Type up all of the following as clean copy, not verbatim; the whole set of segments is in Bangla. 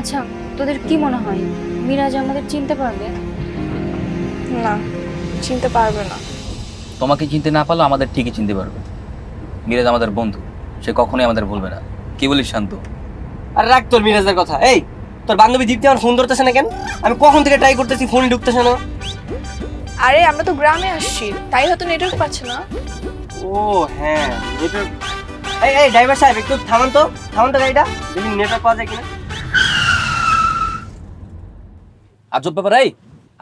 আচ্ছা, তোদের কি মনে হয় মিরাজ আমাদের চিনতে পারবে? না, চিনতে পারবে না। তোমাকে চিনতে না পারলেও আমাদের ঠিকই চিনতে পারবে। মিরাজ আমাদের বন্ধু, সে কখনোই আমাদের বলবে না। কি বলিস শান্ত? আর রাখ তোর মিরাজের কথা। এই তোর বান্ধবী দীপ্তি আমার ফোন ধরতেছে না কেন? আমি কখন থেকে ট্রাই করতেছি, ফোনই ঢুকতেছে না। আরে আমরা তো গ্রামে আসছি, তাই হয়তো নেটওয়ার্ক পাচ্ছে না। ও হ্যাঁ, নেটওয়ার্ক। এই এই ড্রাইভার সাহেব, একটু থামান তো গাড়িটা, দেখি নেটওয়ার্ক পাওয়া যায় কিনা। আজব ব্যাপার। এই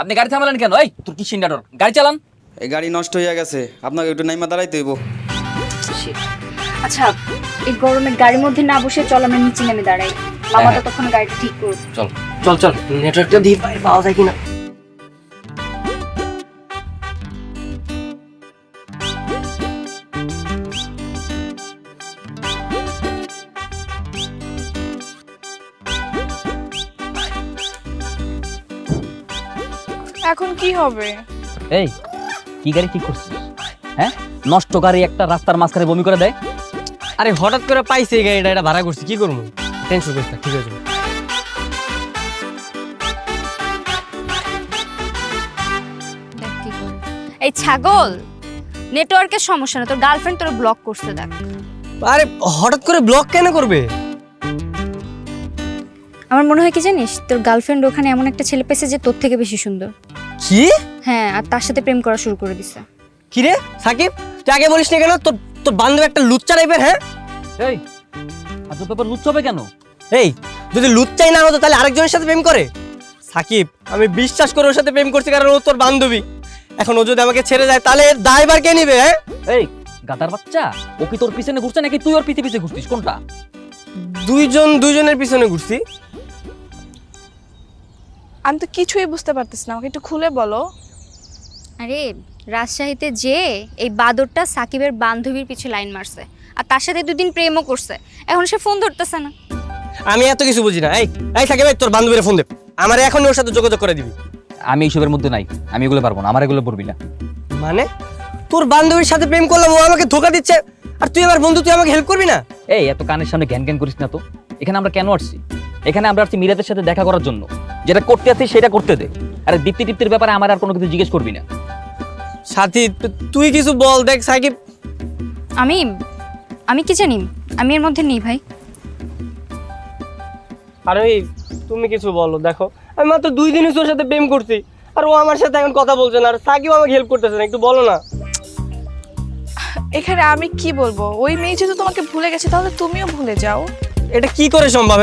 আপনি গাড়ি থামালেন কেন? এই তোর কি সিন্ডাডর, গাড়ি চালান। এই গাড়ি নষ্ট হয়ে গেছে, আপনাকে একটু নাইমা দাঁড়াইতে হইব। আচ্ছা, এই গরমে গাড়ির মধ্যে না বসে চল আমরা নিচে নেমে দাঁড়াই। মামা তো তখন গাড়িটা ঠিক করবে। চল। চল চল, নেটওয়ার্কটা দিয়ে পাওয়া যায় কিনা। এখন কি হবে? এই কি গাড়ি ঠিক করছিস? হ্যাঁ, নষ্ট গাড়ি একটা রাস্তার মাঝখানে বমি করে দেয়। আরে হঠাৎ করে পাইছে এই গাড়িটা, এটা ভাড়া করছি, কি করবো? টেনশন করিস না, ঠিক আছে। দেখ কি করে। এই ছাগল, নেটওয়ার্কের সমস্যা না, তোর গার্লফ্রেন্ড তোর ব্লক করতে দেখ। আরে হঠাৎ করে ব্লক কেন করবে? আমার মনে হয় কি জানিস, তোর গার্লফ্রেন্ড ওখানে এমন একটা ছেলে পেয়েছে যে তোর থেকে বেশি সুন্দর। কি? হ্যাঁ, আর তার সাথে প্রেম করা শুরু করে দিছে। কি রে সাকিব, তুই আগে বলিস না কেন? তোর তোর বান্ধবী একটা লুচ্চা টাইপের। হ্যাঁ এই আজব ব্যাপার, লুচ্ছ হবে কেন? এই যদি লুচ্চাই না হতো তাহলে আরেকজনের সাথে প্রেম করে? সাকিব, আমি বিশ্বাস করে ওর সাথে প্রেম করছি কারণ ও তোর বান্ধবী। এখন ও যদি আমাকে ছেড়ে যায় তাহলে এর দায়ভার কে নিবে? হ্যাঁ এই গাদার বাচ্চা, ও কি তোর পিছনে ঘুরছে নাকি তুই ওর পিছে পিছে ঘুরছিস? কোনটা? দুইজনের পিছনে ঘুরছি। আমি তো কিছুই বুঝতে পারতেছি না, আমাকে একটু খুলে বলো। আরে রাজশাহীতে যে এই বাদরটা সাকিবের বান্ধবীর পিছে লাইন মারছে আর তার সাথে দুদিন প্রেমও করছে, এখন সে ফোন ধরতেছে না। আমি এত কিছু বুঝি না। এই এই সাকিব, এই তোর বান্ধবীর ফোন দে, আমার এখনই ওর সাথে যোগাযোগ করে দিবি। আমি এইসবের মধ্যে নাই, আমি এগুলো পারবো না, আমার এগুলো পড়বি না। মানে তোর বান্ধবীর সাথে প্রেম করলাম, ও আমাকে ধোকা দিচ্ছে, আর তুই আমার বন্ধু, তুই আমাকে হেল্প করবি না? এই এত কানের সামনে জ্ঞান জ্ঞান করিস না তো। এখানে আমরা কেন আসছি? এখানে আমরা আসছি মিরাজের সাথে দেখা করার জন্য। যেটা করতে আসছি সেটা করতে দে। আরে দীপ্তি টিপ্তির ব্যাপারে আমার আর কোনো কিছু জিজ্ঞেস করবি না। সাথী, তুই কিছু বল। দেখ সাকিব, আমি আমি কি জানি, আমি এর মধ্যে নেই ভাই। আরে তুমি কিছু বলো। দেখো আমি মাত্র 2 দিনই ওর সাথে প্রেম করছি, আর ও আমার সাথে এখন কথা বলছে না, আর সাকিব আমাকে হেল্প করতেছে না। একটু বলো না। এখানে আমি কি বলবো? ওই মেয়ে যেহেতু তোমাকে ভুলে গেছে, তাহলে তুমিও ভুলে যাও। এটা কি করে সম্ভব?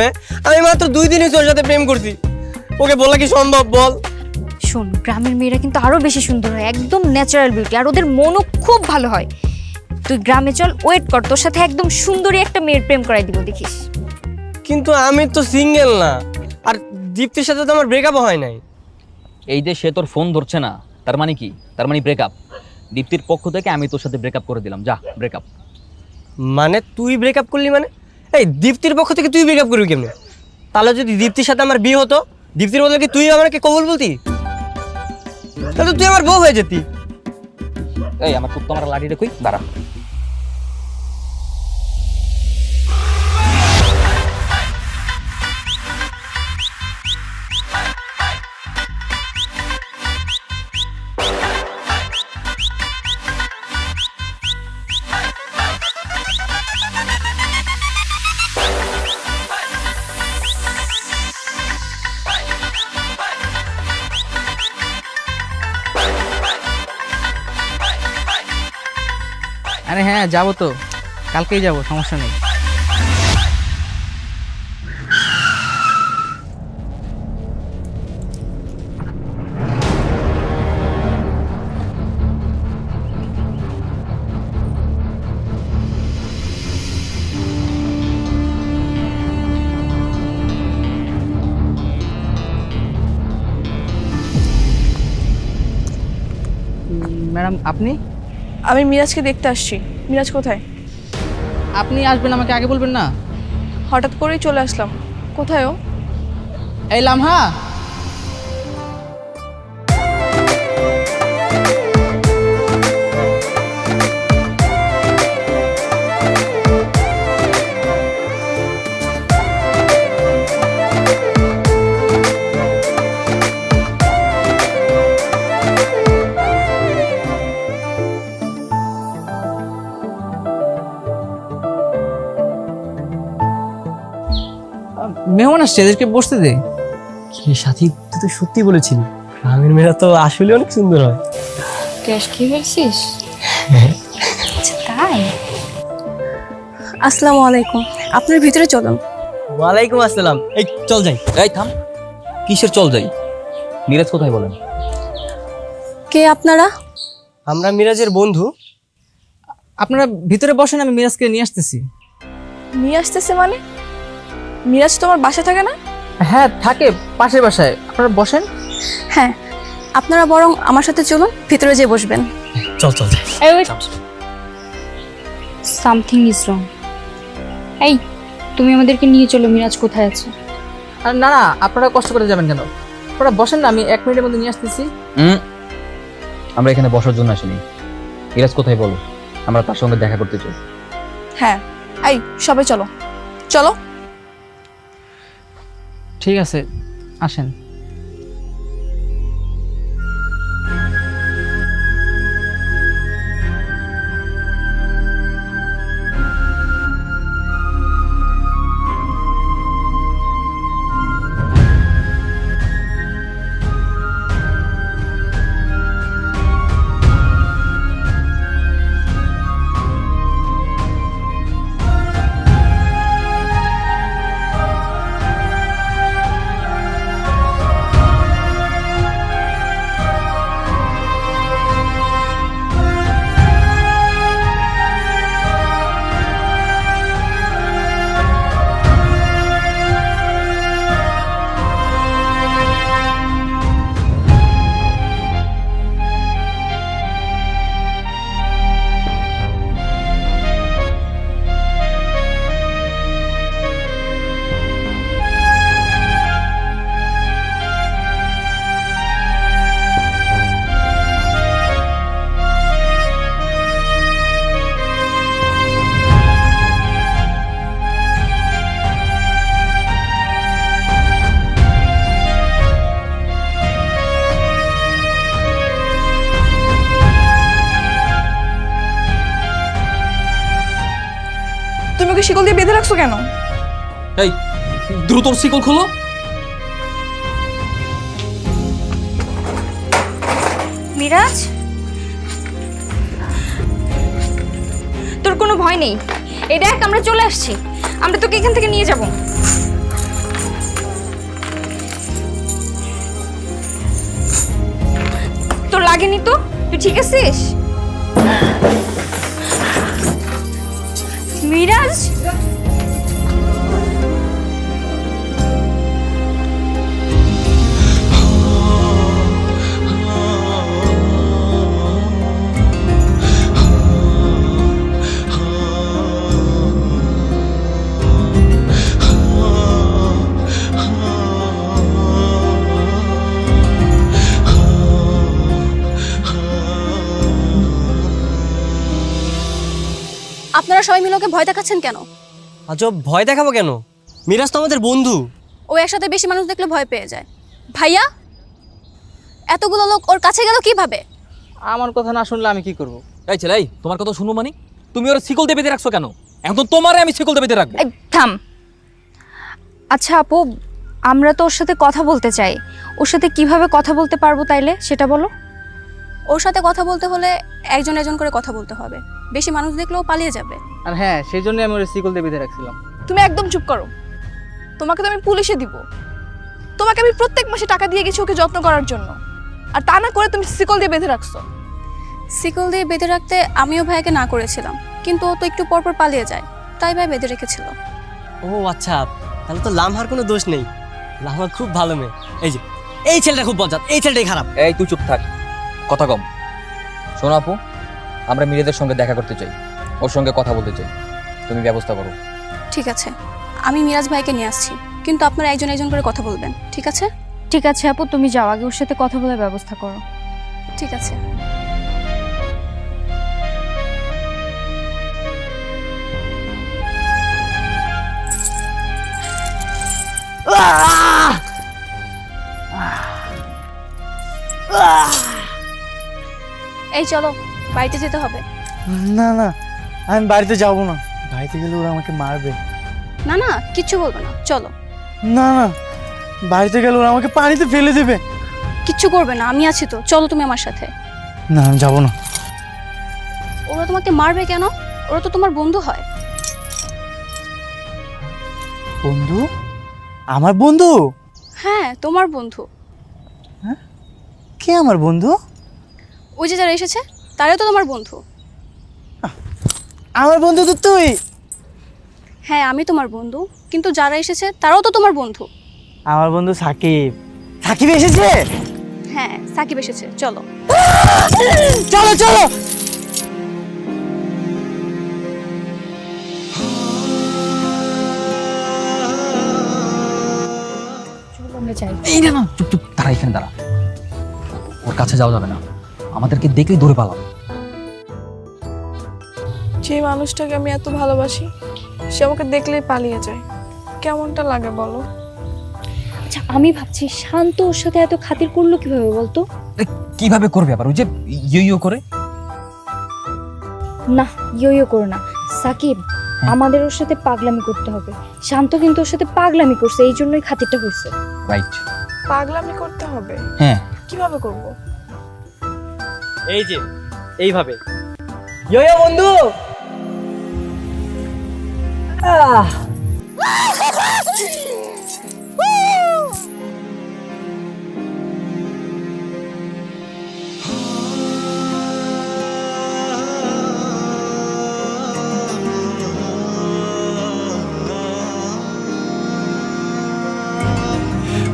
আমি মাত্র 2 দিনই ওর সাথে প্রেম করছি, ওকে বলা কি সম্ভব? বল। শোন, গ্রামের মেয়েরা কিন্তু আরো বেশি সুন্দর হয়, একদম ন্যাচারাল বিউটি, আর ওদের মনও খুব ভালো হয়। তুই গ্রামে চল, ওয়েট কর, তোর সাথে একদম সুন্দরী একটা মেয়ের প্রেম করাই দিব, দেখিস। কিন্তু আমি তো সিঙ্গেল না, আর দীপ্তির সাথে তো আমার ব্রেকআপ হয় নাই। এই যে সে তোর ফোন ধরছে না, তার মানে কি? তার মানে ব্রেকআপ। দীপ্তির পক্ষ থেকে আমি তোর সাথে ব্রেকআপ করে দিলাম, যা ব্রেকআপ। মানে তুই ব্রেকআপ করলি? মানে এই দীপ্তির পক্ষ থেকে তুই ব্রেকআপ করবি কেমনে? তাহলে যদি দীপ্তির সাথে আমার বিয়ে হতো, দীপ্তির বদলে কি তুই আমাকে কবুল বলতি? তাহলে তুই আমার বউ হয়ে যেতি। এই আমার কুত্তা মারা লাঠিটা কই? দাঁড়া। আরে হ্যাঁ, যাবো তো, কালকেই যাবো, সমস্যা নেই। ম্যাডাম, আপনি আমি মিরাজকে দেখতে আসছি। মিরাজ কোথায়? আপনি আসবেন, আমাকে আগে বলবেন না? হঠাৎ করেই চলে আসলাম। কোথায় ও? এই লামহা, মেহমান আসছে, এদেরকে বসতে দে। কি সাথী, তুই তো সত্যি বলেছিলি, গ্রামের মেয়েরা তো আসলে অনেক সুন্দর হয়। ক্যাশ খেয়ে ফেলছিস? আচ্ছা তাই? আসসালামু আলাইকুম, আপনার ভিতরে চলুন। ওয়ালাইকুম আসসালাম। এই চল যাই। এই থাম, কিসের চল যাই? মিরাজ কোথায় বলেন? কে আপনারা? আমরা মিরাজের বন্ধু। আপনারা ভিতরে বসেন, আমি মিরাজকে নিয়ে আসতেছি। নিয়ে আসতেছে মানে? মিরাজ তোমার বাসা থাকে না? হ্যাঁ থাকে, পাশের বাসায়। আপনারা বসেন। হ্যাঁ, আপনারা বরং আমার সাথে চলুন, ভিতরে যেয়ে বসবেন। চল চল যাই। এই ওয়েট, সামথিং ইজ রং। এই তুমি আমাদেরকে নিয়ে চলো, মিরাজ কোথায় আছে? আর না না, আপনারা কষ্ট করে যাবেন কেন? আপনারা বসেন না, আমি 1 মিনিটের মধ্যে নিয়ে আসতেছি। আমরা এখানে বসার জন্য আসিনি। মিরাজ কোথায় বলো, আমরা তার সঙ্গে দেখা করতে চাই। হ্যাঁ, এই সবাই চলো চলো। ঠিক আছে, আসেন। তুমি ওকে শিকল দিয়ে বেঁধে রাখছো কেন? এই দ্রুত শিকল খোলো। মিরাজ, তোর কোনো ভয় নেই। এই দেখ, আমরা চলে আসছি, আমরা তোকে এখান থেকে নিয়ে যাব। তোর লাগেনি তো? তুই ঠিক আছিস? মিরাজ, আপনারা সবাই মিলে ওকে ভয় দেখাচ্ছেন কেন? আজব, ভয় দেখাবো কেন? মিরাজ তো আমাদের বন্ধু। ও একসাথে বেশি মানুষ দেখলে ভয় পেয়ে যায়। ভাইয়া, এতগুলো লোক ওর কাছে গেল কিভাবে? আমার কথা না শুনলে আমি কি করব? এই ছেলে, এই তোমার কথা শুনবো মানে? তুমি ওর শিকল দিয়ে বেঁধে রাখছো কেন? এখন তোমারে আমি শিকল দিয়ে বেঁধে রাখবো। এই থাম। আচ্ছা আপু, আমরা তো ওর সাথে কথা বলতে চাই, ওর সাথে কিভাবে কথা বলতে পারবো তাইলে সেটা বলো। ওর সাথে কথা বলতে হলে একজন একজন করে কথা বলতে হবে, বেশি মানুষ দেখলেও পালিয়ে যাবে। আর হ্যাঁ, সেই জন্য আমি ওর শিকল দিয়ে বেঁধে রাখছিলাম। তুমি একদম চুপ করো, তোমাকে তো আমি পুলিশে দিব। তোমাকে আমি প্রত্যেক মাসে টাকা দিয়ে গেছি ওকে যত্ন করার জন্য, আর তা না করে তুমি শিকল দিয়ে বেঁধে রাখছো। শিকল দিয়ে বেঁধে রাখতে আমিও ভাইকে না করেছিলাম, কিন্তু ও তো একটু পরপর পালিয়ে যায়, তাই ভাই বেঁধে রেখেছিল। ও আচ্ছা, তাহলে তো লামহার কোনো দোষ নেই। লামহা খুব ভালো মেয়ে। এই যে এই ছেলেটা খুব বজ্জাত, এই ছেলেটাই খারাপ। এই তুই চুপ থাক, কথা কম। শোনো আপু, আমরা মিরাজের সঙ্গে দেখা করতে চাই, ওর সঙ্গে কথা বলতে চাই, তুমি ব্যবস্থা করো। ঠিক আছে, আমি মিরাজ ভাইকে নিয়ে আসছি, কিন্তু আপনারা একজন একজন করে কথা বলবেন, ঠিক আছে? ঠিক আছে আপু, তুমি যাও, আগে ওর সাথে কথা বলার ব্যবস্থা করো। ঠিক আছে। এই চলো, বাড়িতে যেতে হবে। না না, আমি বাড়িতে যাব না। বাড়িতে গেলে ওরা আমাকে মারবে। না না, কিচ্ছু বলবো না, চলো। না না, বাড়িতে গেলে ওরা আমাকে পানিতে ফেলে দেবে। কিচ্ছু করবে না, আমি আছি তো, চলো তুমি আমার সাথে। না আমি যাবো না। ওরা তোমাকে মারবে কেন? ওরা তো তোমার বন্ধু হয়। বন্ধু? আমার বন্ধু? হ্যাঁ, তোমার বন্ধু। কে আমার বন্ধু? ওই যে যারা এসেছে তারাই তো তোমার বন্ধু। আমার বন্ধু তো তুই। হ্যাঁ, আমি তোমার বন্ধু, কিন্তু যারা এসেছে তারাও তো তোমার বন্ধু। আমার বন্ধু সাকিব। সাকিব এসেছে? হ্যাঁ, সাকিব এসেছে, চলো। চলো চলো। এই না না, চুপ চুপ, দাঁড়া এখানে দাঁড়া। ওর কাছে যাওয়া যাবে না, আমাদেরকে দেখলেই দৌড়ে পালাবে। যে মানুষটাকে আমি এত ভালোবাসি সে আমাকে দেখলেই পালিয়ে যায়, কেমনটা লাগে বলো? আচ্ছা, আমি ভাবছি শান্ত ওর সাথে এত খাতির করলো কিভাবে বলতো? আরে কিভাবে করবে আবার? ওই যে ইয়ো ইয়ো করে। না, ইয়ো করো না সাকিব, আমাদের ওর সাথে পাগলামি করতে হবে। শান্ত কিন্তু ওর সাথে পাগলামি করছে, এই জন্যই খাতিরটা হয়েছে। রাইট। পাগলামি করতে হবে? হ্যাঁ, কিভাবে করব? এই যে এইভাবে। ইয়ো ইয়ো বন্ধু।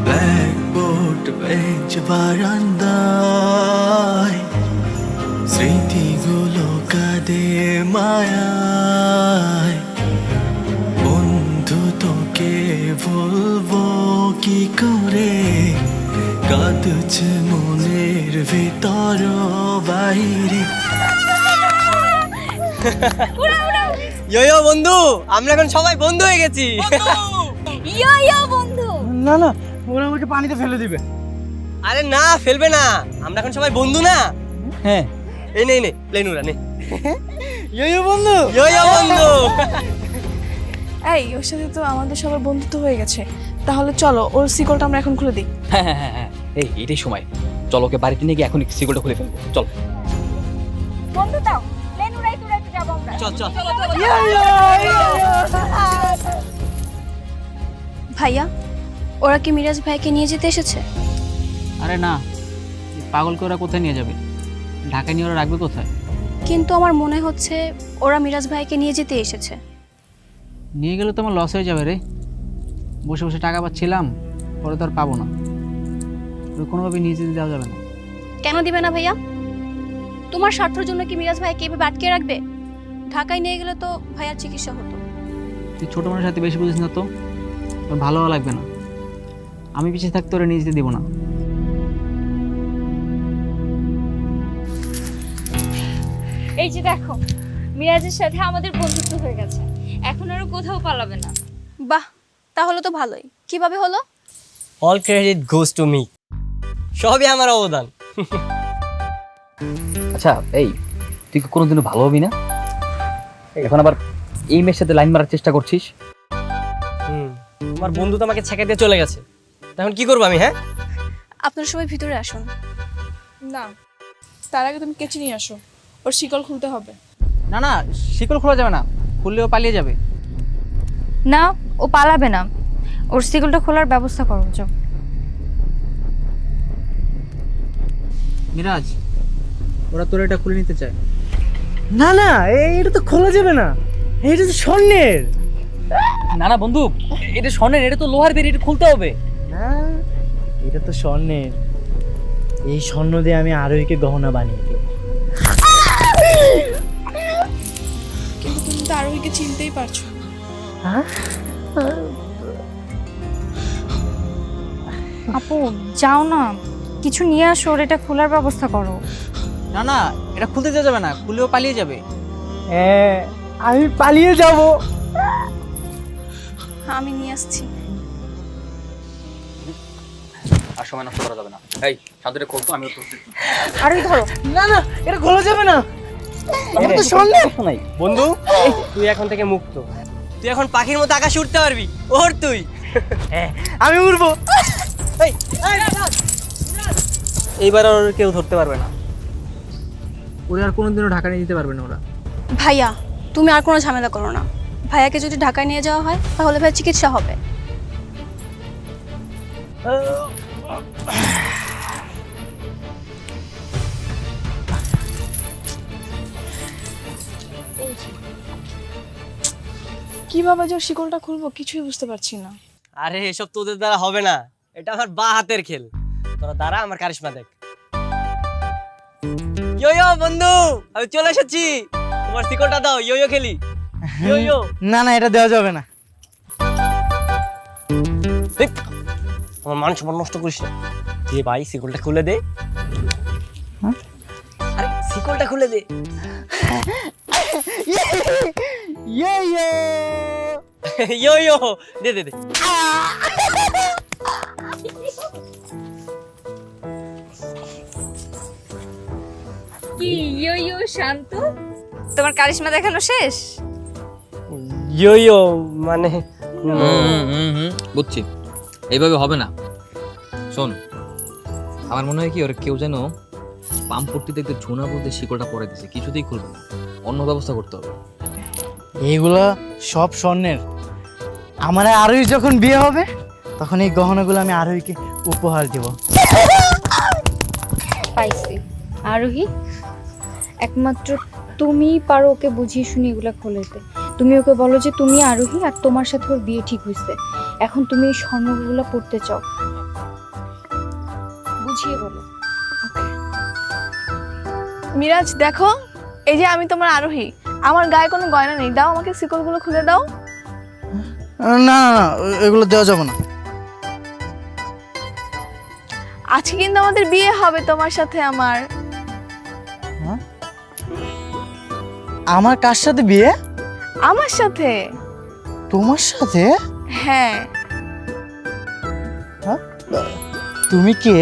ব্ল্যাকবোর্ড বেঞ্চ বারান্দায় স্মৃতিগুলো কাঁদে মায়ায়, বন্ধু তোকে বলবো কি করে, কাঁদছে মনের ভিতর বাইরে। ইয়ো ইয়ো বন্ধু, আমরা এখন সবাই বন্ধু হয়ে গেছি। ইয়ো বন্ধু। না না, ওরা আমাকে পানিতে ফেলে দিবে। আরে না, ফেলবে না, আমরা এখন সবাই বন্ধু না। হ্যাঁ। এই নে নে, প্লেন উড়া নে। ইয়ো ইয়ো বন্ধু। ইয়ো ইয়ো বন্ধু। এই, ওর সাথে তো আমাদের সবার বন্ধুত্ব হয়ে গেছে, তাহলে চলো ওর শিকলটা আমরা এখন খুলে দিই। হ্যাঁ হ্যাঁ হ্যাঁ হ্যাঁ, এই এটাই সময়। চলো ওকে বাড়িতে নিয়ে গিয়ে এখন সিকিউরিটি খুলে ফেলবো। চল বন্ধু দাও, প্লেন উড়াইতে উড়াইতে যাবো আমরা। চল চল। ভাইয়া, ওরা কি মিরাজ ভাইকে নিয়ে যেতে এসেছে? আরে না, এই পাগলকে ওরা কোথায় নিয়ে যাবে? ঢাকায় নিয়ে ওরা রাখবে কোথায়? কিন্তু আমার মনে হচ্ছে ওরা মিরাজ ভাইকে নিয়ে যেতে এসেছে। নিয়ে গেলে তো আমার লস হয়ে যাবে রে। বসে বসে টাকা পাচ্ছিলাম, পরে তো আর পাবো না। ওরা কোনোভাবে নিয়ে যেতে দেওয়া যাবে না। কেন দিবে না ভাইয়া? তোমার স্বার্থের জন্য কি মিরাজ ভাইকে এভাবে আটকে রাখবে? ঢাকায় নিয়ে গেলে তো ভাইয়ার চিকিৎসা হতো। তুই ছোটো মানুষের সাথে বেশি বুঝিস না তো, তোর ভালোও লাগবে না। আমি পিছিয়ে থাকতে ওরা নিয়ে যেতে দেবো না। এই যে দেখো, মিরাজের সাথে আমাদের বন্ধুত্ব হয়ে গেছে, এখন আর ও কোথাও পালাবে না। বাহ, তাহলে তো ভালোই। কিভাবে হলো? All credit goes to me. সবই আমার অবদান। আচ্ছা, এই তুই কি কোনোদিনও ভালো হবি না? এখন আবার এই মেয়ের সাথে লাইন মারার চেষ্টা করছিস? আমার বন্ধু তো আমাকে ছেঁকে দিয়ে চলে গেছে, তখন কি করবো আমি? হ্যাঁ, আপনারা সবাই ভিতরে আসুন। না, তার আগে তুমি কেচি নিয়ে আসো, ওর শিকল খুলতে হবে। না না, শিকল খোলা যাবে না, খুললেও পালিয়ে যাবে। না, ও পালাবে না, ওর সিকলটা খোলার ব্যবস্থা করো। যাও। মিরাজ, ওরা তোর এটা খুলে নিতে চায়। না না, এটা তো খোলা যাবে না, এটা তো স্বর্ণের। না না বন্ধু, এটা স্বর্ণের, এটা তো লোহার বের, এটা খুলতে হবে। না, এটা তো স্বর্ণের। এই স্বর্ণ দিয়ে আমি আরোহীকে গহনা বানিয়ে দেব। কিন্তু তুমি তো আরোহীকে চিনতেই পারছো না। আপু যাও না, কিছু নিয়ে আসো, ওর এটা খোলার ব্যবস্থা করো। না না, এটা খুলতে দেওয়া যাবে না, খুললেও পালিয়ে যাবে। হ্যাঁ, আমি পালিয়ে যাব। আমি নিয়ে আসছি। আর সময় নষ্ট করা যাবে না। এই শান্তরে খুলতো, আমি আর ওই ধরো। না না, এটা খোলা যাবে না, এটা তো স্বর্ণের। নাই বন্ধু তুই এখন থেকে মুক্ত। তুই এখন পাখির মতো আকাশে উঠতে পারবি। ওর তুই হ্যাঁ আমি উড়বো। এইবার আর কেউ ধরতে পারবে না। ওরা আর কোনোদিনও ঢাকা নিয়ে যেতে পারবে না ওরা। ভাইয়া তুমি আর কোনো ঝামেলা করো না, ভাইয়াকে যদি ঢাকায় নিয়ে যাওয়া হয় তাহলে ভাই চিকিৎসা হবে। কিভাবে যে ওর শিকলটা খুলবো কিছুই বুঝতে পারছি না। আরে এসব তোদের দ্বারা হবে না, এটা আমার বা হাতের খেল। তোরা দ্বারা আমার কারিশমা দেখ। ইয়ো বন্ধু, আমি চলে এসেছি। তোমার শিকলটা দাও, ইয়ো খেলি। ইয়ো না না, এটা দেওয়া যাবে না। আমার মান সম্মান নষ্ট করিস না। দে ভাই, শিকলটা খুলে দে। আরে শিকলটা খুলে দে। ইয়ো দে দে দে। কি ইয়ো শান্ত, তোমার কারিশমা দেখানো শেষ? ইয়ো মানে বুঝছি, এইভাবে হবে না। শোন, আমার মনে হয় কি ওরা কেউ যেন পাম্প পট্টি দেখতে ঝুনা বলতে শিকলটা পরে দিছে, কিছুতেই খুলবে না, অন্য ব্যবস্থা করতে হবে। এইগুলা সব স্বর্ণের। আমার আরোহী যখন বিয়ে হবে তখন এই গহনাগুলো আমি আরোহীকে উপহার দেব। পাইছি আরোহী, একমাত্র তুমিই পারো ওকে বুঝিয়ে শুনিয়ে এগুলা খুলেতে। তুমি ওকে বলো যে তুমি আরোহী আর তোমার সাথে ওর বিয়ে ঠিক হয়েছে, এখন তুমি এই স্বর্ণগুলো পড়তে চাও, বুঝিয়ে বলো। মিরাজ দেখো, এই যে আমি তোমার আরোহী, আমার গায়ে কোনো গয়না নেই, দাও আমাকে শিকলগুলো খুলে দাও। না না না, এগুলো দেওয়া যাবে না। আজকে কিন্তু আমাদের বিয়ে হবে তোমার সাথে আমার। আমার কার সাথে বিয়ে? আমার সাথে। তোমার সাথে? হ্যাঁ। তুমি কে?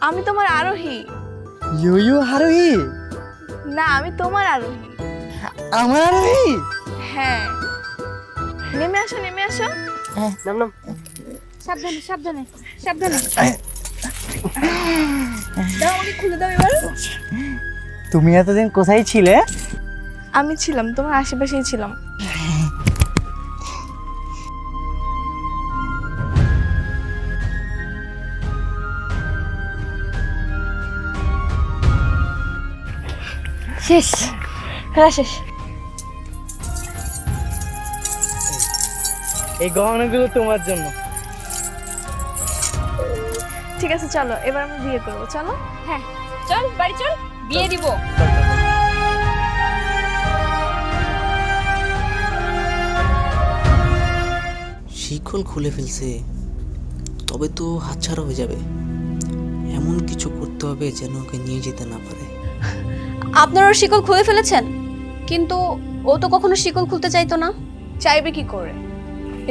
আমি তোমার আরোহী। ইয়ো আরোহী? না, আমি তোমার আরোহী। আমার আরোহী? হ্যাঁ, নেমে আসো নেমে আসো। নাম নাম। সাবধানে সাবধানে সাবধানে, দাও আমাকে খুলে দাও এবার। তুমি এতদিন কোথায় ছিলে? আমি ছিলাম তোমার আশেপাশেই ছিলাম। শেষ, খেলা শেষ। এই গহনাগুলো তোমার জন্য। ঠিক আছে চলো, এবার আমরা বিয়ে করবো, চলো। হ্যাঁ চল, বাড়ি চল, বিয়ে দিব। শিকল খুলে ফেলছে, তবে তো হাতছাড়া হয়ে যাবে। এমন কিছু করতে হবে যেন ওকে নিয়ে যেতে না পারে। আপনারা ওর শিকল খুলে ফেলেছেন, কিন্তু ও তো কখনো শিকল খুলতে চাইতো না। চাইবে কি করে?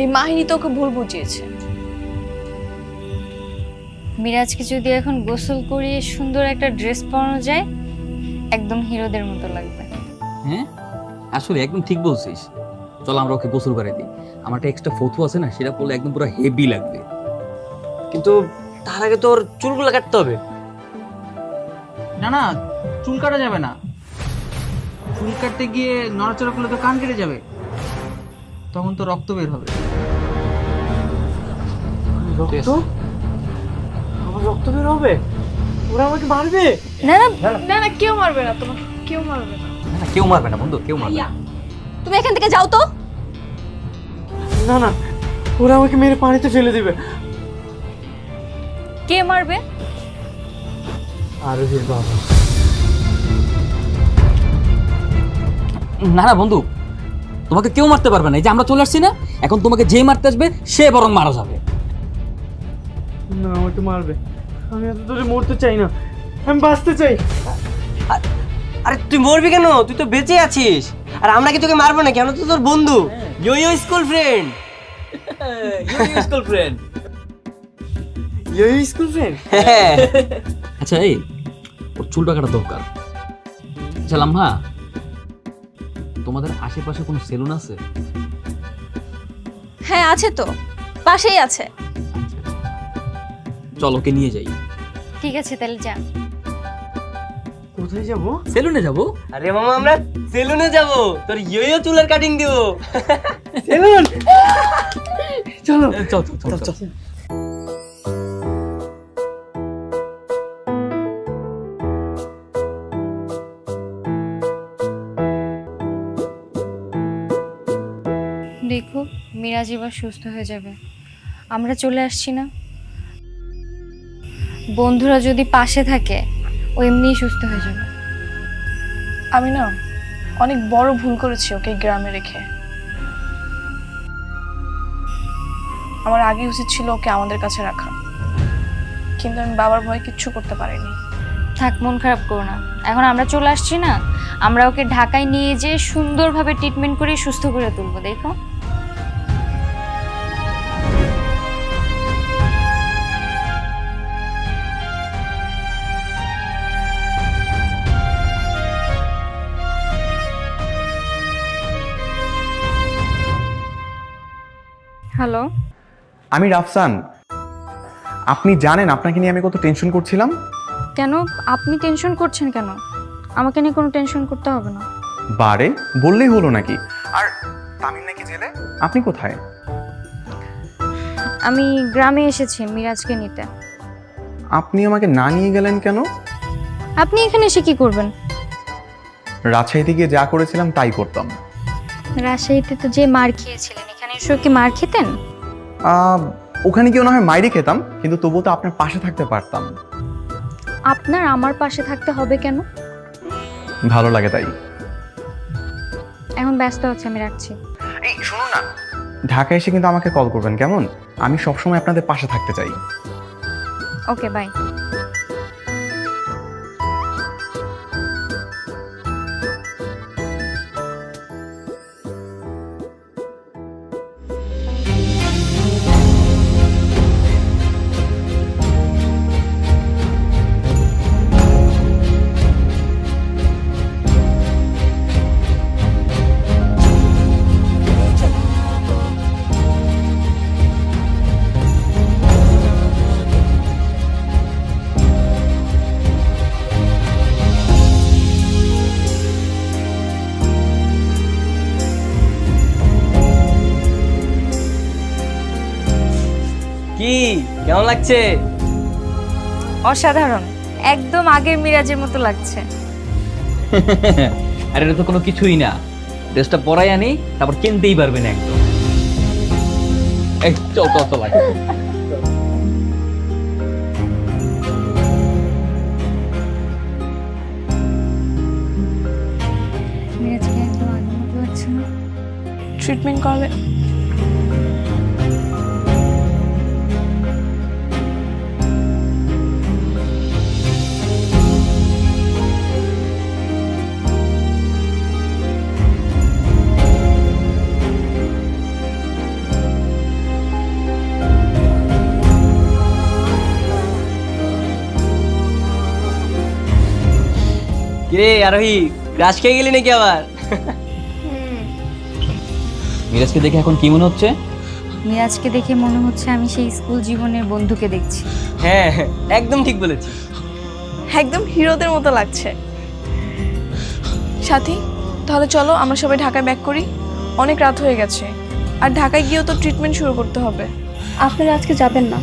এই মাহিনী তো ওকে ভুল বুঝিয়েছে। মিরাজকে যদি এখন গোসল করিয়ে সুন্দর একটা ড্রেস পরানো যায়, একদম হিরোদের মতো লাগবে। হ্যাঁ আসলে একদম ঠিক বলছিস, চল আমরা ওকে গোসল করে দিই। আমার একটা এক্সট্রা ফতু আছে না, সেটা পরলে একদম পুরো হেভি লাগবে। কিন্তু তার আগে তোর চুলগুলো কাটতে হবে। না না, চুল কাটা যাবে না। চুল কাটতে গিয়ে নড়াচড়া করলে তো কান কেটে যাবে, তখন তো রক্ত বের হবে। রক্ত? আমার রক্ত বের হবে? ওরা আমাকে মারবে? না না না না, কেউ মারবে না তোমাকে, কেউ মারবে না। না, কেউ মারবে না বন্ধু, কেউ মারবে না। তুমি এখান থেকে যাও তো। না না, ওরা আমাকে মেরে পানিতে ফেলে দিবে। কে মারবে? আরোহীর বাবা। না না বন্ধু, তোমাকে কেউ মারতে পারবে না। এই যে আমরা চলে আসছি না, এখন তোমাকে যে মারতে আসবে সে বরং মারা যাবে। না, আমাকে মারবে। আমি এত দূরে মরতে চাই না, আমি বাঁচতে চাই। আরে তুই মরবি কেন? তুই তো বেঁচে আছিস। আর আমরা কি তোকে মারবো নাকি? আমরা তো তোর বন্ধু, ইয়ো স্কুল ফ্রেন্ড। ইয়ো স্কুল ফ্রেন্ড। ইয়ো স্কুল ফ্রেন্ড? আচ্ছা এই ওর চুলটা কাটা দরকার। আচ্ছা লাম্হা, তোমাদের আশেপাশে কোনো সেলুন আছে? হ্যাঁ আছে তো, পাশেই আছে। চলো ওকে নিয়ে যাই। ঠিক আছে তাহলে যা। কোথায় যাবো? সেলুনে যাবো। আরে মামা আমরা সেলুনে যাব, তোর ইয়ো চুলের কাটিং দিব। সেলুন, চলো। চল চল চল চল। দেখো মিরাজ এবার সুস্থ হয়ে যাবে, আমরা চলে আসছি না। বন্ধুরা যদি পাশে থাকে ও এমনিই সুস্থ হয়ে যাবে। আমি না অনেক বড় ভুল করেছি ওকে এই গ্রামে রেখে। আমার আগে উচিত ছিল ওকে আমাদের কাছে রাখা, কিন্তু আমি বাবার ভয়ে কিচ্ছু করতে পারিনি। থাক, মন খারাপ করো না, এখন আমরা চলে আসছি না, আমরা ওকে ঢাকায় নিয়ে যেয়ে সুন্দরভাবে ট্রিটমেন্ট করে সুস্থ করে তুলবো। দেখো হ্যালো, আমি রাফসান। আপনি জানেন আপনাকে নিয়ে আমি কত টেনশন করছিলাম। কেন আপনি টেনশন করছেন কেন? আমাকে নিয়ে কোনো টেনশন করতে হবে না। বারে বললেই হলো নাকি? আর তামিম নাকি জেলে, আপনি কোথায়? আমি গ্রামে এসেছি মিরাজকে নিতে। আপনি আমাকে না নিয়ে গেলেন কেন? আপনি এখানে এসে কি করবেন? রাজশাহীতে গিয়ে যা করেছিলাম তাই করতাম। রাজশাহীতে তো যে মার খেয়েছিলেন, এখানে এসে কি মার খেতেন? ওখানে গিয়ে না হয় মাইরি খেতাম, কিন্তু তবুও তো আপনার পাশে থাকতে পারতাম। আপনার আমার পাশে থাকতে হবে কেন? ভালো লাগে তাই। এখন ব্যস্ত হচ্ছে, আমি রাখছি। এই শুনুন না, ঢাকায় এসে কিন্তু আমাকে কল করবেন কেমন? আমি সবসময় আপনাদের পাশে থাকতে চাই। Okay bye. কি কেমন লাগছে? অসাধারণ, একদম আগের মিরাজের মতো লাগছে। আর এটা তো কোনো কিছুই না, ড্রেসটা পরাই আনি তারপর কিনতেই পারবেন একদম। এই চল চল চল আগে। মিরাজকে একদম আগের মতো লাগছে না? ট্রিটমেন্ট করলে কিরে আরোহী, ক্রাশ খেয়ে গেলি নাকি আবার? মিরাজকে দেখে এখন কি মনে হচ্ছে? মিরাজকে দেখে মনে হচ্ছে আমি সেই স্কুল জীবনের বন্ধুকে দেখছি। হ্যাঁ একদম ঠিক বলেছি। একদম হিরোদের মতো লাগছে। সাথী, তাহলে চলো আমরা সবাই ঢাকায় ব্যাক করি, অনেক রাত হয়ে গেছে, আর ঢাকায় গিয়েও তো ট্রিটমেন্ট শুরু করতে হবে। আপনারা আজকে যাবেন না,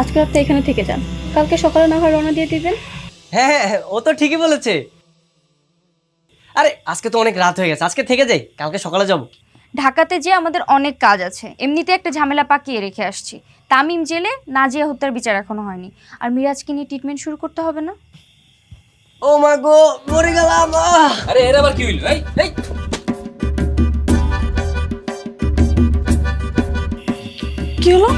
আজকে রাতে এখানে থেকে যান, কালকে সকালে না হয় রওনা দিয়ে দিবেন। হ্যাঁ ও তো ঠিকই বলেছে। আরে আজকে তো অনেক রাত হয়ে গেছে, আজকে থেকে যাই, কালকে সকালে যাব। ঢাকাতে যে আমাদের অনেক কাজ আছে, এমনিতে একটা ঝামেলা পাকিয়ে রেখে আসছি। তামিম জেলে, নাজিয়া হত্যার বিচার এখনো হয়নি, আর মিরাজকে নিয়ে ট্রিটমেন্ট শুরু করতে হবে না? ও মা গো, মরে গেলাম। আরে এর আবার কি হইল? এই এই কি হলো?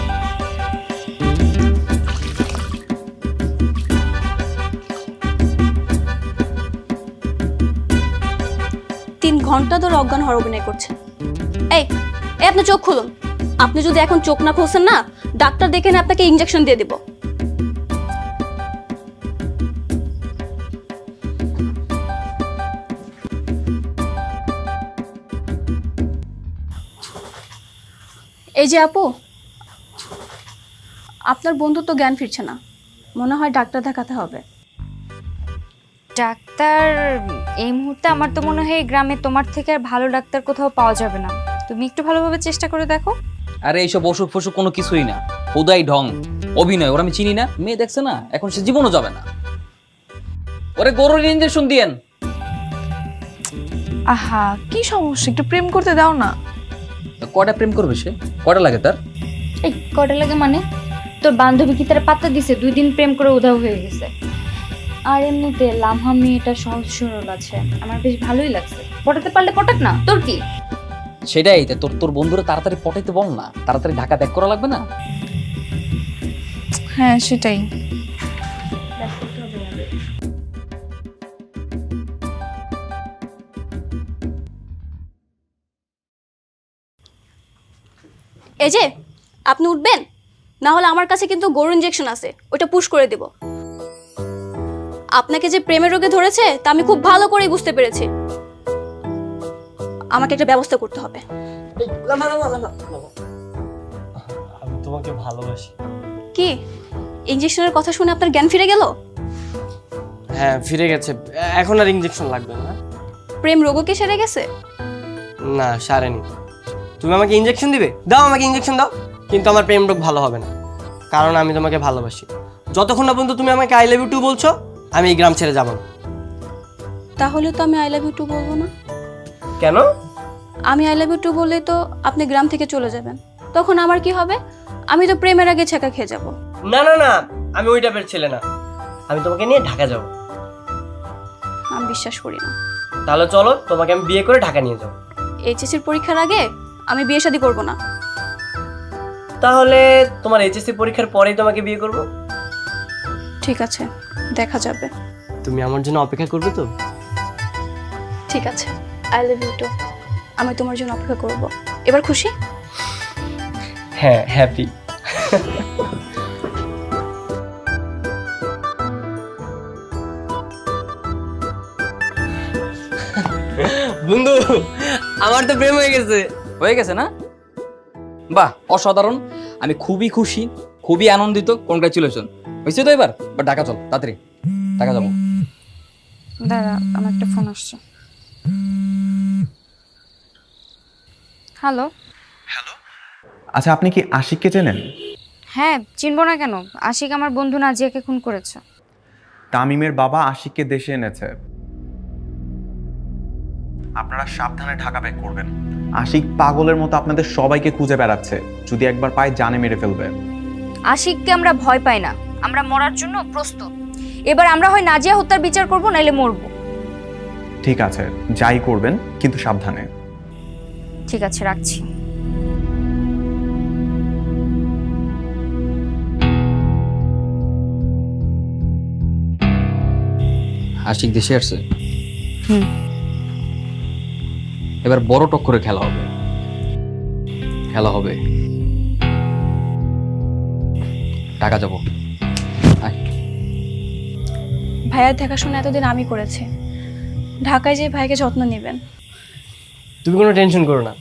তিন ঘন্টা ধরে অজ্ঞান হওয়ার অভিনয় করছেন। এই আপনি চোখ খুলুন। আপনি যদি এখন চোখ না খুলছেন না, ডাক্তার দেখে না আপনাকে ইনজেকশন দিয়ে দেব। এই যে আপু, আপনার বন্ধু তো জ্ঞান ফিরছে না, মনে হয় ডাক্তার দেখাতে হবে। ডাক্তার এই মুহূর্তে আমার তো মনে হয় এই গ্রামে তোমার থেকে আর ভালো ডাক্তার কোথাও পাওয়া যাবে না। তুমি একটু ভালোভাবে চেষ্টা করে দেখো। আরে এইসব অসুখ ফসুখ কোনো কিছুই না, হুদাই ঢং, অভিনয়। ওরা আমি চিনি না, মেয়ে দেখছে না, এখন সে জীবনও যাবে না। ওরে গরুর ইঞ্জেকশন দিয়েন। আহা, কি সমস্যা, একটু প্রেম করতে দাও না। কয়টা প্রেম করবে সে? কয়টা লাগে তার? এই কটা লাগে মানে? তোর বান্ধবী কি তারা পাত্তা দিছে? 2 দিন প্রেম করে উধাও হয়ে গেছে। আর এমনিতে লামহা মেয়েটা সহজ সরল আছে, আমার বেশ ভালোই লাগছে। পটাতে পারলে পটাক না, তোর কি? সেটাই তো, তোর বন্ধুরা তাড়াতাড়ি পটাইতে বল না, তাড়াতাড়ি ঢাকা ব্যাক করা লাগবে না? হ্যাঁ সেটাই। এই যে আপনি উঠবেন, না হলে আমার কাছে কিন্তু গরুর ইঞ্জেকশন আছে, ওটা পুশ করে দেব। আপনাকে যে প্রেমের রোগে ধরেছে তা আমি খুব ভালো করেই বুঝতে পেরেছি। আমাকে একটা ব্যবস্থা করতে হবে। আমি তোমাকে ভালোবাসি। কি ইঞ্জেকশনের কথা শুনে আপনার জ্ঞান ফিরে গেল? হ্যাঁ ফিরে গেছে, এখন আর ইঞ্জেকশন লাগবে না। প্রেম রোগও কি সেরে গেছে? না সারেনি। তুমি আমাকে ইঞ্জেকশন দিবে? দাও আমাকে ইঞ্জেকশন দাও, কিন্তু আমার প্রেম রোগ ভালো হবে না, কারণ আমি তোমাকে ভালোবাসি। যতক্ষণ না পর্যন্ত তুমি আমাকে আই লাভ ইউ টু বলছো, আমি এই গ্রাম ছেড়ে যাব না। তাহলে তো আমি আই লাভ ইউ টু বলবো না। কেন? আমি আই লাভ ইউ টু বললে তো আপনি গ্রাম থেকে চলে যাবেন, তখন আমার কি হবে? আমি তো প্রেমের আগে ছেঁকা খেয়ে যাব। না না না, আমি ওই টাইপের ছেলে না, আমি তোমাকে নিয়ে ঢাকা যাব। আমি বিশ্বাস করি না। তাহলে চলো, তোমাকে আমি বিয়ে করে ঢাকা নিয়ে যাবো। এইচএসসির পরীক্ষার আগে আমি বিয়ে শাদী করবো না। তাহলে তোমার এইচএসসি পরীক্ষার পরেই তোমাকে বিয়ে করব। ঠিক আছে, দেখা যাবে। তুমি আমার জন্য অপেক্ষা করবে তো? ঠিক আছে, আই লাভ ইউ টু। আমি তোমার জন্য অপেক্ষা করব। এবার খুশি? হ্যাঁ হ্যাপি। বন্ধু, আমার তো প্রেম হয়ে গেছে। হয়ে গেছে না? বাহ, অসাধারণ। আমি খুবই খুশি, খুবই আনন্দিত। কনগ্রাচুলেশন। হয়েছে তো এবার? বা ঢাকা চল, তাড়াতাড়ি ঢাকা যাবো। দাঁড়া, আমার একটা ফোন আসছে। হ্যালো। আচ্ছা, আপনি কি আশিককে চেনেন? হ্যাঁ, চিনবো না কেন? আশিক আমার বন্ধু নাজিয়াকে খুন করেছে। তামিমের বাবা আশিককে দেশে এনেছে। আপনারা সাবধানে ঢাকা ব্যাক করবেন। আশিক পাগলের মতো আপনাদের সবাইকে খুঁজে বেড়াচ্ছে, যদি একবার পায় জানে মেরে ফেলবে। আশিককে আমরা ভয় পাই না, আমরা মরার জন্য প্রস্তুত। এবার আমরা হয় নাজিয়া হত্যার বিচার করব, নাইলে মরবো। ঠিক আছে, যাই করবেন কিন্তু সাবধানে। ঠিক আছে, রাখছি। আশিক দেশে আসছে। হুম। এবার বড় টক্করে খেলা হবে, খেলা হবে। ঢাকা যাবো। ভাইয়ার দেখাশোনা এতদিন আমি করেছি। ঢাকায় যে ভাইকে যত্ন নেবেন। তুমি কোনো টেনশন করো না,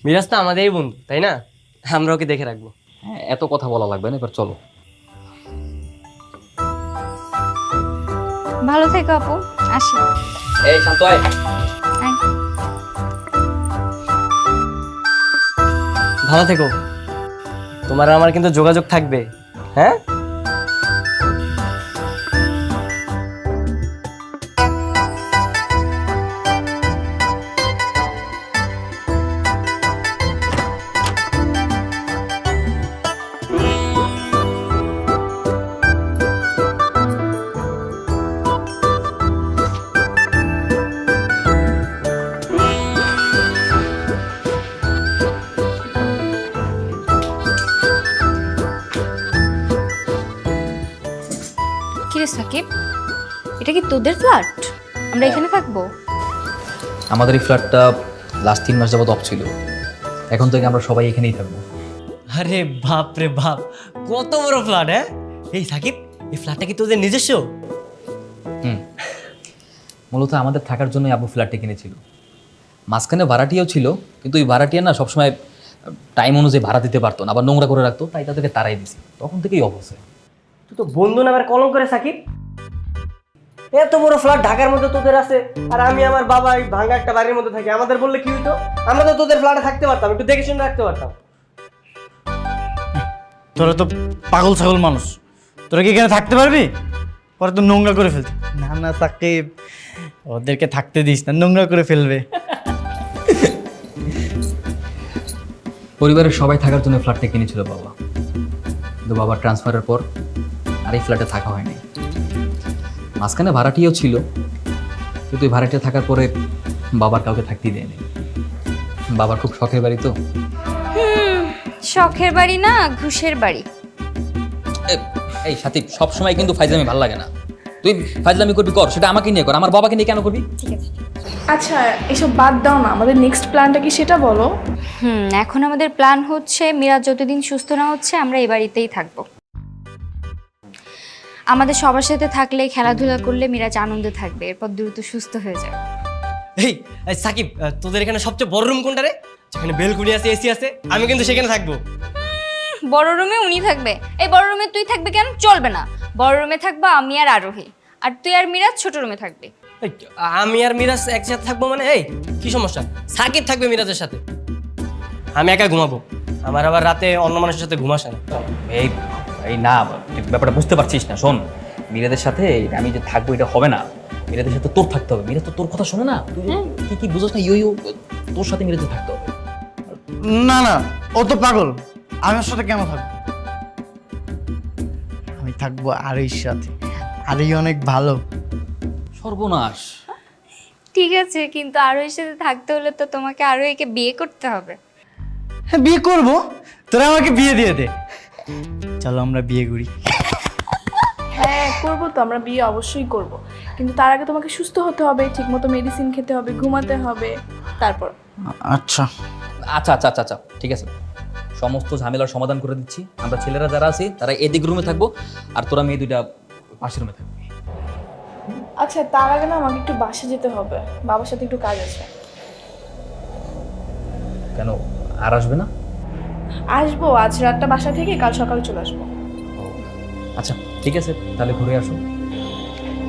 মিরাজ তো আমাদেরই বন্ধু, তাই না? আমরা ওকে দেখে রাখবো। হ্যাঁ, এত কথা বলা লাগবে না, এবার চলো। ভালো থেকো আপু, আসি। এই শান্ত আয়। আয়। ভালো থেকো। তোমার আর আমার কিন্তু যোগাযোগ থাকবে, হ্যাঁ? কিরে সাকিব, এটা কি তোদের ফ্ল্যাট? আমরা এখানে থাকবো? আমাদের এই ফ্ল্যাটটা লাস্ট 3 মাস যাবত অফ ছিল, এখন থেকে আমরা সবাই এখানেই থাকবো। আরে বাপ রে বাপ, কত বড় ফ্ল্যাট! হ্যাঁ, এই সাকিব, এই ফ্ল্যাটটা কি তোদের নিজস্ব? মূলত আমাদের থাকার জন্যই আবু ফ্ল্যাটটা কিনেছিল। মাঝখানে ভাড়াটিয়াও ছিল, কিন্তু ওই ভাড়াটিয়া না সবসময় টাইম অনুযায়ী ভাড়া দিতে পারতো না, আবার নোংরা করে রাখতো, তাই তাদেরকে তাড়াই দিছি। তখন থেকেই অবস্থা। তুই তো বন্ধু নামের কলম করে সাকিব। এত বড় ফ্ল্যাট ঢাকার মধ্যে তোদের আছে, আর আমি আমার বাবা এই ভাঙা একটা বাড়ির মধ্যে থাকি। আমাদের বললে কি হইতো? আমরা তো তোদের ফ্ল্যাটে থাকতে পারতাম, একটু দেখে শুনে রাখতে পারতাম। তোরা তো পাগল ছাগল মানুষ, তোরা কি এখানে থাকতে পারবি? পরে তো নোংরা করে ফেলতে। না না সাকিব, ওদেরকে থাকতে দিস না, নোংরা করে ফেলবে। পরিবারের সবাই থাকার জন্য ফ্ল্যাটটা কিনেছিল বাবা, কিন্তু বাবার ট্রান্সফারের পর আর এই ফ্ল্যাটে থাকা হয়নি। মাঝখানে ভাড়াটিও ছিল, কিন্তু এই ভাড়াটিয়া থাকার পরে বাবার কাউকে থাকতেই দেয়নি। বাবার খুব শখের বাড়ি তো। শখের বাড়ি না, ঘুষের বাড়ি। এই সাথী, সবসময় কিন্তু ফাইজলামি ভালো লাগে না। তুই ফাইজলামি করবি কর, সেটা আমাকে নিয়ে কর, আমার বাবাকে নিয়ে কেন করবি? ঠিক আছে। আচ্ছা এসব বাদ দাও না, আমাদের নেক্সট প্ল্যানটা কি সেটা বলো। এখন আমাদের প্ল্যান হচ্ছে মিরাজ যতদিন সুস্থ না হচ্ছে আমরা এই বাড়িতেই থাকবো। আমাদের সবার সাথে থাকলে, খেলাধুলা করলে মিরাজ আনন্দে থাকবে, এরপর দ্রুত সুস্থ হয়ে যাবে। এই সাকিব, তোদের এখানে সবচেয়ে বড় রুম কোনটা রে? যেখানে বেলকুনি আছে, এসি আছে। আমি কিন্তু সেখানে থাকবো। বড় রুমে উনি থাকবে। এই বড় রুমে তুই থাকবে কেন? চলবে না। বড় রুমে থাকবো আমি আর আরোহী, আর তুই আর মিরাজ ছোট রুমে থাকবে। এই, আমি আর মিরাজ একসাথে থাকবো মানে? এই কি সমস্যা? সাকিব থাকবে মিরাজের সাথে, আমি একা ঘুমাবো। আমার আবার রাতে অন্য মানুষের সাথে ঘুমাসে না। এই এই না, তুই ব্যাপারটা বুঝতে পারছিস না। শোন, মিরাদের সাথে আমি যে থাকবো এটা হবে না। মিরাদের সাথে তোর থাকতে হবে। মিরাজ তো তোর কথা শোনে না, তুই কি কি বুঝোস না? ইয়ো তোর সাথে মিরাজের থাকতে হবে। না না, ও তো পাগল, আমি ওর সাথে কেন থাকবো? আমি থাকবো আরইর সাথে, আরই অনেক ভালো। সর্বনাশ। ঠিক আছে, কিন্তু আরোহীর সাথে থাকতে হলে তো তোমাকে আরোহীকে বিয়ে করতে হবে। হ্যাঁ বিয়ে করবো, তোরা আমাকে বিয়ে দিয়ে দে। চলো আমরা বিয়ে করি। হ্যাঁ করবো তো, আমরা বিয়ে অবশ্যই করব, কিন্তু তার আগে তোমাকে সুস্থ হতে হবে, ঠিকমতো মেডিসিন খেতে হবে, ঘুমাতে হবে, তারপর। আচ্ছা আচ্ছা আচ্ছা আচ্ছা আচ্ছা, ঠিক আছে, সমস্ত ঝামেলার সমাধান করে দিচ্ছি। আমরা ছেলেরা যারা আছি তারা এদিক রুমে থাকবো, আর তোরা মেয়ে দুইটা পাশের রুমে থাকবি। আচ্ছা তার আগে না আমাকে একটু বাসা যেতে হবে, বাবার সাথে একটু কাজ আছে। কেন, আর আসবে না? আসবো, আজ রাতটা বাসা থেকে কাল সকালে চলে আসবো। আচ্ছা ঠিক আছে, তাহলে ঘুরে আসো।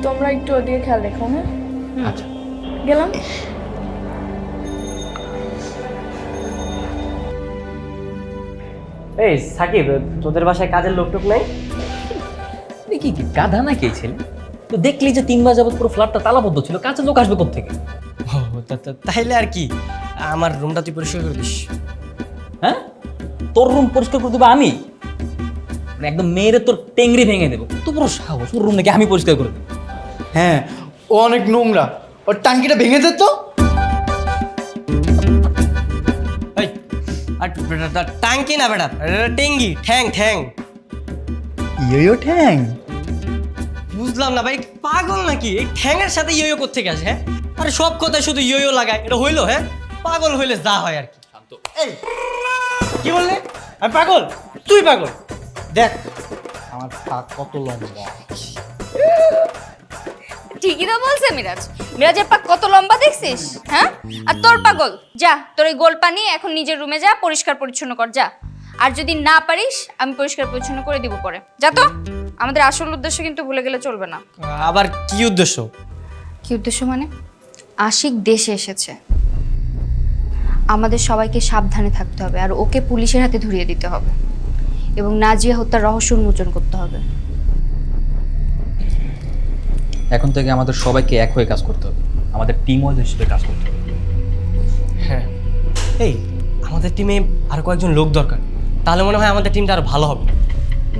তোমরা একটু ওদিকে খেয়াল রেখো। হ্যাঁ আচ্ছা গেলাম। এই সাকিব, তোদের বাসায় কাজের লোকটোক নাই? তুই কি গাধা নাকি এই ছেলে? তো দেখলি যে 3 মাস যাবত পুরো ফ্ল্যাটটা তালাবদ্ধ ছিল, কাজের লোক আসবে কোত্থেকে? তাইলে আর কি, আমার রুমটা তুই পরিষ্কার করে দিস। হ্যাঁ, তোর রুম পরিষ্কার করে দেবো আমি? মানে একদম মেয়েরে তোর টেংরি ভেঙে দেবো। তো পুরো সাহস, ওর রুম নাকি আমি পরিষ্কার করে দেবো? হ্যাঁ, ও অনেক নোংরা, ওর টাঙ্কিটা ভেঙে দে তো। এই আর টাঙ্কি না বেটা, টেঙ্গি, ঠ্যাং ঠ্যাং। ইয়ো ঠ্যাং? বুঝলাম না ভাই, পাগল নাকি? এই ঠ্যাংয়ের সাথে ইয়ো কোত্থেকে আসে? হ্যাঁ, আরে সব কথায় শুধু ইয়ো লাগায়, এটা হইলো? হ্যাঁ, পাগল হইলে যা হয় আর কি। শান্ত। এই কি বললে? আমি পাগল? তুই পাগল? দেখ আমার পা কত লম্বা। ঠিকই তো বলছে মিরাজ। মিরাজের পা কত লম্বা দেখছিস? হ্যাঁ, আর তোর পাগল। যা, তোর এই গোল পানি এখন নিজের রুমে যা, পরিষ্কার পরিচ্ছন্ন কর যা। আর যদি না পারিস আমি পরিষ্কার পরিচ্ছন্ন করে দিব পরে। যা তো। আমাদের আসল উদ্দেশ্য কিন্তু ভুলে গেলে চলবে না। আবার কি উদ্দেশ্য? কি উদ্দেশ্য মানে? আশিক দেশে এসেছে, আমাদের সবাইকে সাবধানে থাকতে হবে, আর ওকে পুলিশের হাতে ধরিয়ে দিতে হবে, এবং নাজিয়া হত্যার রহস্য উন্মোচন করতে হবে। এখন থেকে আমাদের সবাইকে এক হয়ে কাজ করতে হবে, আমাদের টিম ওয়াইজ হিসেবে কাজ করতে হবে। হ্যাঁ, এই আমাদের টিমে আর কয়েকজন লোক দরকার, তাহলে মনে হয় আমাদের টিমটা আরো ভালো হবে।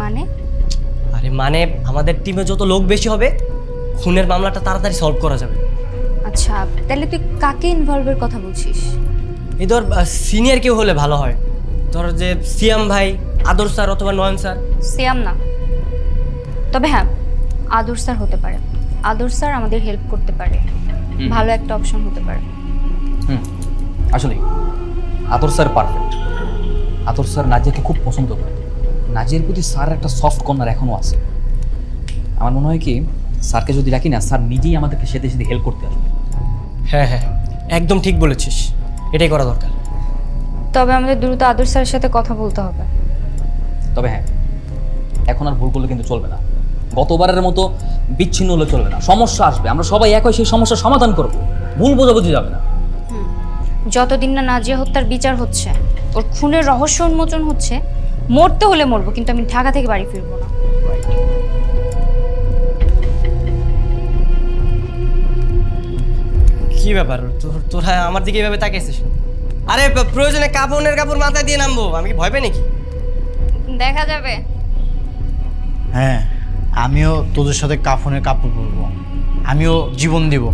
মানে? আরে মানে আমাদের টিমে যত লোক বেশি হবে, খুনের মামলাটা তাড়াতাড়ি সলভ করা যাবে। আচ্ছা, তাহলে তুই কাকে ইনভলভের কথা বলছিস? এই ধর সিনিয়র কেউ হলে ভালো হয়, ধর যে সিয়াম ভাই, আদর স্যার অথবা নয়ন স্যার। সিয়াম না, তবে হ্যাঁ আদর স্যার হতে পারে। আদর স্যার আমাদের হেল্প করতে পারে, ভালো একটা অপশন হতে পারে। আসলে আদর স্যার পারফেক্ট। আদর স্যার নাজিয়াকে খুব পছন্দ করে, নাজিয়ার প্রতি স্যার একটা সফট কর্নার এখনো আছে। আমার মনে হয় কি, স্যারকে যদি রাখি না, স্যার নিজেই আমাদেরকে সেতে সেতে হেল্প করতে আসবে। হ্যাঁ হ্যাঁ, একদম ঠিক বলেছিস, এটাই করা দরকার। তবে আমাদের দ্রুত আদর স্যারের সাথে কথা বলতে হবে। তবে হ্যাঁ, এখন আর ভুল করলে কিন্তু চলবে না। গতবারের মতো বিচ্ছিন্ন হলে চলবে না, সমস্যা আসবে, আমরা সবাই এক হয়ে সেই সমস্যার সমাধান করব, ভুল বোঝাবুঝি যাবে না। যতদিন না নাজিয়া হত্যার বিচার হচ্ছে, ওর খুনের রহস্য উন্মোচন হচ্ছে, মরতে হলে মরবো, কিন্তু আমি ঢাকা থেকে বাড়ি ফিরবো না। কি ব্যাপার তোরা আমার দিকে এভাবে তাকিয়েছিস? আরে প্রয়োজনে কাপড় মাথায় দিয়ে নামবো, আমি কি ভয় পাই নাকি? দেখা যাবে। হ্যাঁ, আমিও তোদের সাথে কাফনের কাপড় পরবো, আমিও জীবন দেব।